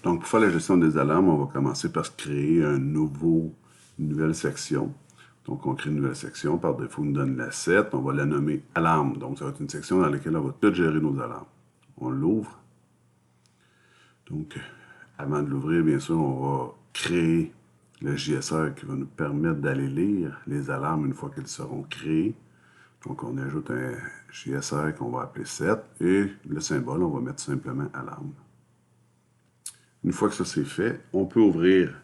Donc, pour faire la gestion des alarmes, on va commencer par créer une nouvelle section. Donc, on crée une nouvelle section. Par défaut, on nous donne la 7. On va la nommer Alarme. Donc, ça va être une section dans laquelle on va tout gérer nos alarmes. On l'ouvre. Donc, avant de l'ouvrir, bien sûr, on va créer le JSR qui va nous permettre d'aller lire les alarmes une fois qu'elles seront créées. Donc, on ajoute un JSR qu'on va appeler 7 et le symbole, on va mettre simplement Alarme. Une fois que ça c'est fait, on peut ouvrir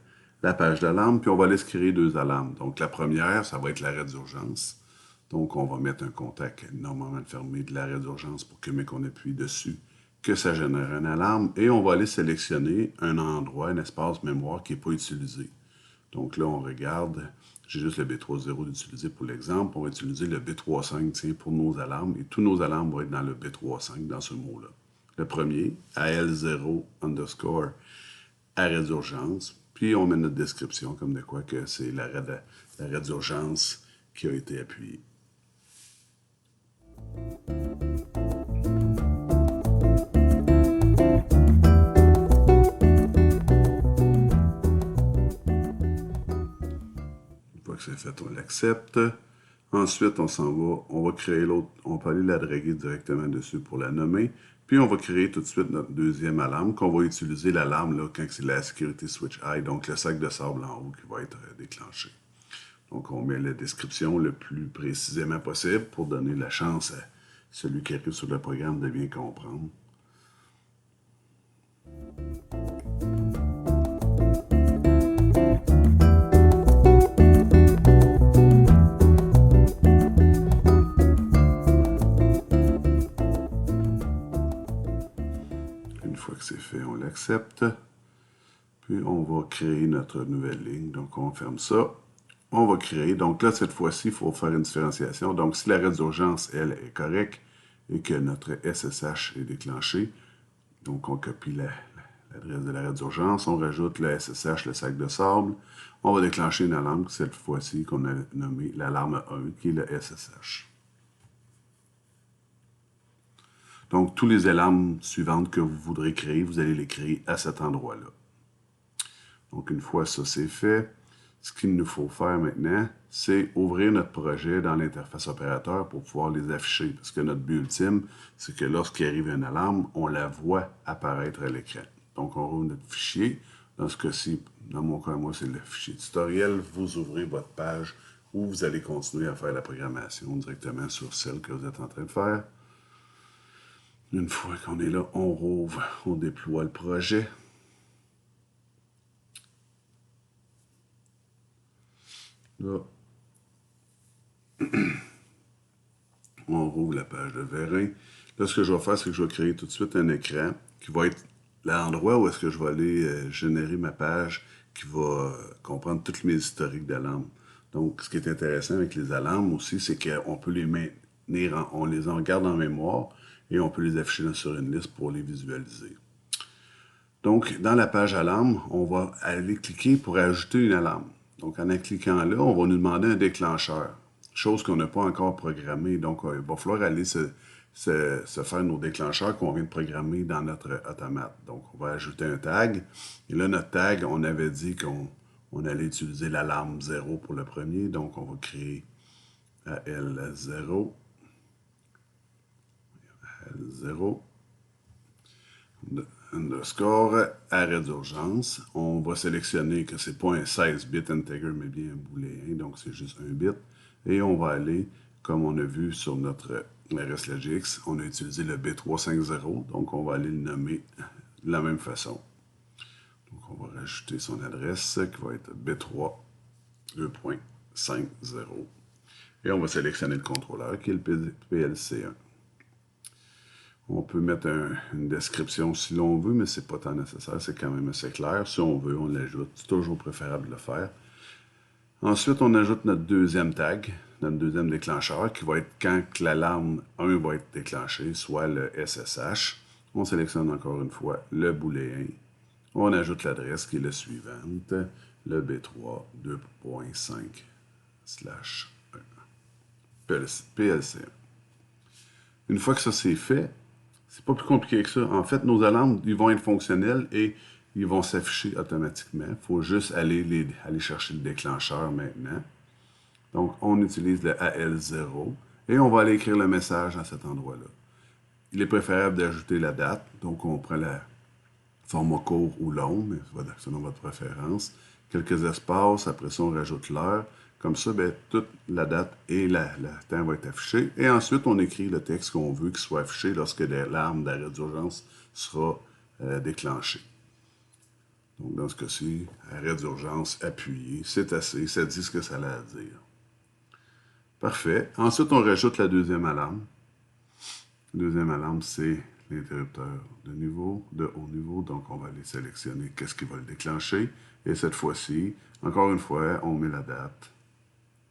la page d'alarme, puis on va aller se créer deux alarmes. Donc, la première, ça va être l'arrêt d'urgence. Donc, on va mettre un contact normalement fermé de l'arrêt d'urgence pour que, mais qu'on appuie dessus, que ça génère une alarme. Et on va aller sélectionner un endroit, un espace mémoire qui n'est pas utilisé. Donc là, on regarde, j'ai juste le B30 d'utiliser pour l'exemple. On va utiliser le B35 pour nos alarmes. Et tous nos alarmes vont être dans le B35, dans ce mot-là. Le premier, AL0 underscore arrêt d'urgence. Puis on met notre description comme de quoi que c'est l'arrêt d'urgence qui a été appuyé. Une fois que c'est fait, on l'accepte. Ensuite, on s'en va, on va créer l'autre, on peut aller la draguer directement dessus pour la nommer. Puis on va créer tout de suite notre deuxième alarme, qu'on va utiliser l'alarme là, quand c'est la Security Switch High, donc le sac de sable en haut qui va être déclenché. Donc on met la description le plus précisément possible pour donner la chance à celui qui arrive sur le programme de bien comprendre. Une fois que c'est fait, on l'accepte. Puis on va créer notre nouvelle ligne. Donc on ferme ça. On va créer. Donc là, cette fois-ci, il faut faire une différenciation. Donc si l'arrêt d'urgence, elle, est correcte et que notre SSH est déclenché, donc on copie l'adresse de l'arrêt d'urgence, on rajoute le SSH, le sac de sable. On va déclencher une alarme, cette fois-ci qu'on a nommée l'alarme 1, qui est le SSH. Donc, tous les alarmes suivantes que vous voudrez créer, vous allez les créer à cet endroit-là. Donc, une fois ça c'est fait, ce qu'il nous faut faire maintenant, c'est ouvrir notre projet dans l'interface opérateur pour pouvoir les afficher. Parce que notre but ultime, c'est que lorsqu'il arrive une alarme, on la voit apparaître à l'écran. Donc, on ouvre notre fichier. Dans ce cas-ci, dans mon cas, moi, c'est le fichier tutoriel. Vous ouvrez votre page où vous allez continuer à faire la programmation directement sur celle que vous êtes en train de faire. Une fois qu'on est là, on rouvre, on déploie le projet. Là, on rouvre la page de Vérin. Là, ce que je vais faire, c'est que je vais créer tout de suite un écran qui va être l'endroit où est-ce que je vais aller générer ma page qui va comprendre toutes mes historiques d'alarmes. Donc, ce qui est intéressant avec les alarmes aussi, c'est qu'on peut les maintenir, on les en garde en mémoire et on peut les afficher sur une liste pour les visualiser. Donc, dans la page alarme, on va aller cliquer pour ajouter une alarme. Donc, en cliquant là, on va nous demander un déclencheur, chose qu'on n'a pas encore programmée. Donc, il va falloir aller se faire nos déclencheurs qu'on vient de programmer dans notre automate. Donc, on va ajouter un tag. Et là, notre tag, on avait dit qu'on allait utiliser l'alarme 0 pour le premier. Donc, on va créer AL0. AL0. Underscore arrêt d'urgence. On va sélectionner que c'est pas un 16 bit integer, mais bien un booléen, donc c'est juste un bit. Et on va aller, comme on a vu sur notre RSLogix, on a utilisé le B350, donc on va aller le nommer de la même façon. Donc on va rajouter son adresse qui va être B3 2.50. Et on va sélectionner le contrôleur qui est le PLC1. On peut mettre une description si l'on veut, mais c'est pas tant nécessaire, c'est quand même assez clair. Si on veut, on l'ajoute. C'est toujours préférable de le faire. Ensuite, on ajoute notre deuxième tag, notre deuxième déclencheur, qui va être quand l'alarme 1 va être déclenchée, soit le SSH. On sélectionne encore une fois le booléen. On ajoute l'adresse qui est la suivante, le B3 2.5/1 PLC. Une fois que ça c'est fait, c'est pas plus compliqué que ça. En fait, nos alarmes, ils vont être fonctionnels et ils vont s'afficher automatiquement. Il faut juste aller chercher le déclencheur maintenant. Donc, on utilise le AL0 et on va aller écrire le message à cet endroit-là. Il est préférable d'ajouter la date. Donc, on prend le format court ou long, mais selon votre préférence. Quelques espaces, après ça, on rajoute l'heure. Comme ça, bien, toute la date et le temps va être affiché. Et ensuite, on écrit le texte qu'on veut qu'il soit affiché lorsque l'alarme d'arrêt d'urgence sera déclenchée. Donc, dans ce cas-ci, arrêt d'urgence appuyé, c'est assez, ça dit ce que ça a à dire. Parfait. Ensuite, on rajoute la deuxième alarme. La deuxième alarme, c'est l'interrupteur de niveau, de haut niveau. Donc, on va aller sélectionner qu'est-ce qui va le déclencher. Et cette fois-ci, encore une fois, on met la date,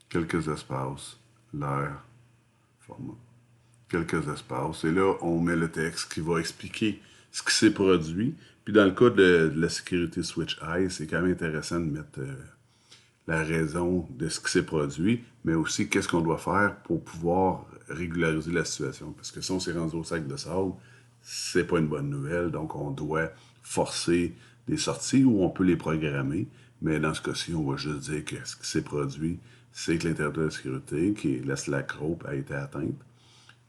quelques espaces, l'heure, format, quelques espaces. Et là, on met le texte qui va expliquer ce qui s'est produit. Puis dans le cas de la sécurité Switch Eye, c'est quand même intéressant de mettre la raison de ce qui s'est produit, mais aussi qu'est-ce qu'on doit faire pour pouvoir régulariser la situation. Parce que si on s'est rendu au sac de sable, c'est pas une bonne nouvelle. Donc, on doit forcer des sorties ou on peut les programmer. Mais dans ce cas-ci, on va juste dire que ce qui s'est produit, c'est que l'interrupteur de sécurité, qui est la slack rope, a été atteinte.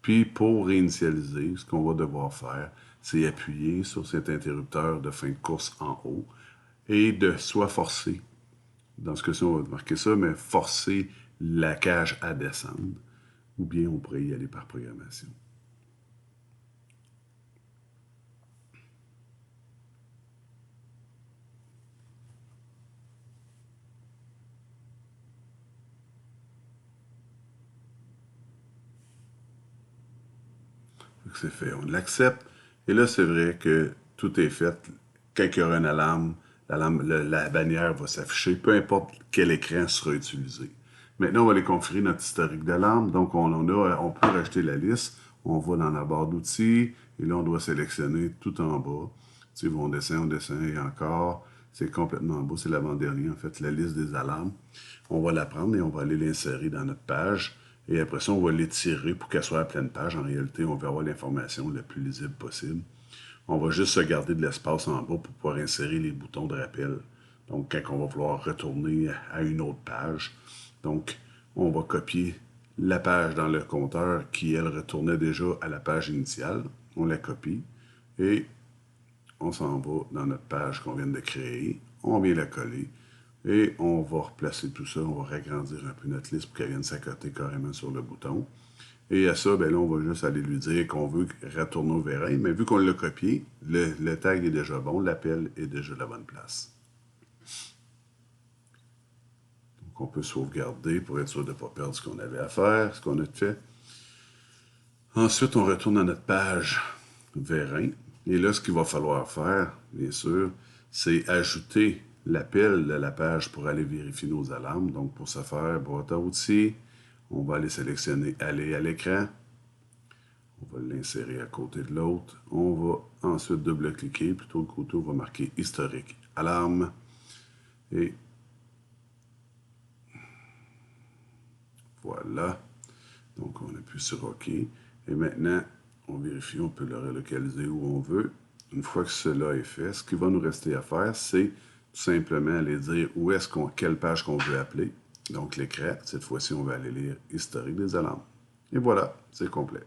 Puis, pour réinitialiser, ce qu'on va devoir faire, c'est appuyer sur cet interrupteur de fin de course en haut et de soit forcer, dans ce cas-ci, on va marquer ça, mais forcer la cage à descendre, ou bien on pourrait y aller par programmation. C'est fait, on l'accepte. Et là, c'est vrai que tout est fait. Quand il y aura une alarme, la bannière va s'afficher, peu importe quel écran sera utilisé. Maintenant, on va aller configurer notre historique d'alarme. Donc, on peut rajouter la liste. On va dans la barre d'outils. Et là, on doit sélectionner tout en bas. Tu sais, on descend, et encore. C'est complètement en bas. C'est l'avant-dernier, en fait, la liste des alarmes. On va la prendre et on va aller l'insérer dans notre page. Et après ça, on va l'étirer pour qu'elle soit à pleine page. En réalité, on va avoir l'information la plus lisible possible. On va juste se garder de l'espace en bas pour pouvoir insérer les boutons de rappel. Donc, quand on va vouloir retourner à une autre page. Donc, on va copier la page dans le compteur qui, elle, retournait déjà à la page initiale. On la copie et on s'en va dans notre page qu'on vient de créer. On vient la coller. Et on va replacer tout ça, on va ragrandir un peu notre liste pour qu'elle vienne s'accoter carrément sur le bouton. Et à ça, ben là, on va juste aller lui dire qu'on veut retourner au vérin, mais vu qu'on l'a copié, le tag est déjà bon, l'appel est déjà à la bonne place. Donc, on peut sauvegarder pour être sûr de ne pas perdre ce qu'on avait à faire, ce qu'on a fait. Ensuite, on retourne à notre page vérin. Et là, ce qu'il va falloir faire, bien sûr, c'est ajouter l'appel de la page pour aller vérifier nos alarmes. Donc, pour ce faire, boîte à outils, on va aller sélectionner aller à l'écran. On va l'insérer à côté de l'autre. On va ensuite double-cliquer. Plutôt le côté, on va marquer historique alarme. Et voilà. Donc, on appuie sur OK. Et maintenant, on vérifie, on peut le relocaliser où on veut. Une fois que cela est fait, ce qui va nous rester à faire, c'est tout simplement aller dire quelle page qu'on veut appeler. Donc, l'écran, cette fois-ci, on va aller lire historique des alarmes. Et voilà, c'est complet.